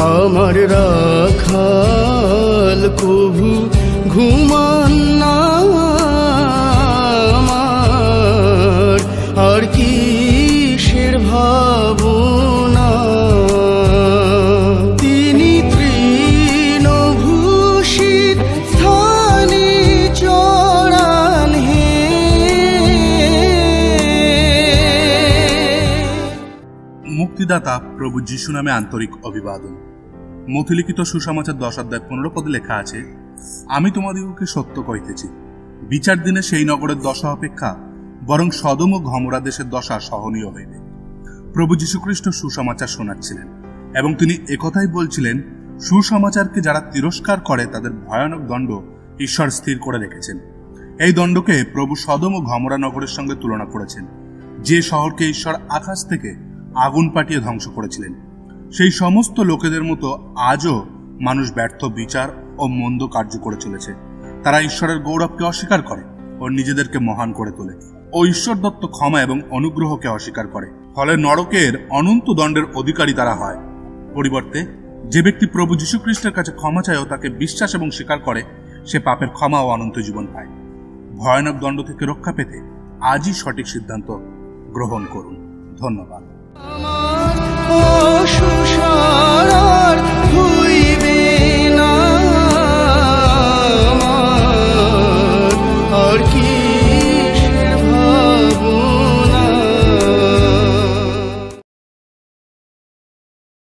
আমার রাখাল কভু ঘুমান না, আমার আর কিসের ভাবনা। তিনি তৃণভূষিত স্থানে চড়ান হে। মুক্তিদাতা প্রভু যিশু নামে আন্তরিক অভিবাদন। মথিলিখিত সুসমাচার 10 অধ্যায় 15 পদে লেখা আছে, আমি তোমাদিগকে সত্য কহিতেছি, বিচার দিনে সেই নগরের দশা অপেক্ষা বরং সদম ও গমোরা দেশের দশা সহনীয় হইবে। প্রভু যীশুখ্রিস্ট সুসমাচার শোনাচ্ছিলেন এবং তিনি একথাই বলছিলেন, সুসমাচারকে যারা তিরস্কার করে তাদের ভয়ানক দণ্ড ঈশ্বর স্থির করে রেখেছেন। এই দণ্ডকে প্রভু সদম ও গমোরা নগরের সঙ্গে তুলনা করেছেন, যে শহরকে ঈশ্বর আকাশ থেকে আগুন পাঠিয়ে ধ্বংস করেছিলেন। সেই সমস্ত লোকেদের মতো আজও মানুষ ব্যর্থ বিচার ও মন্দ কার্য করে চলেছে। তারা ঈশ্বরের গৌরবকে অস্বীকার করে ও নিজেদেরকে মহান করে তোলে ও ঈশ্বর দত্ত ক্ষমা এবং অনুগ্রহকে অস্বীকার করে। ফলে নরকের অনন্ত দণ্ডের অধিকারী তারা হয়। পরিবর্তে যে ব্যক্তি প্রভু যীশুখ্রিস্টের কাছে ক্ষমা চায় ও তাকে বিশ্বাস এবং স্বীকার করে, সে পাপের ক্ষমা ও অনন্ত জীবন পায়। ভয়ানক দণ্ড থেকে রক্ষা পেতে আজই সঠিক সিদ্ধান্ত গ্রহণ করুন। ধন্যবাদ।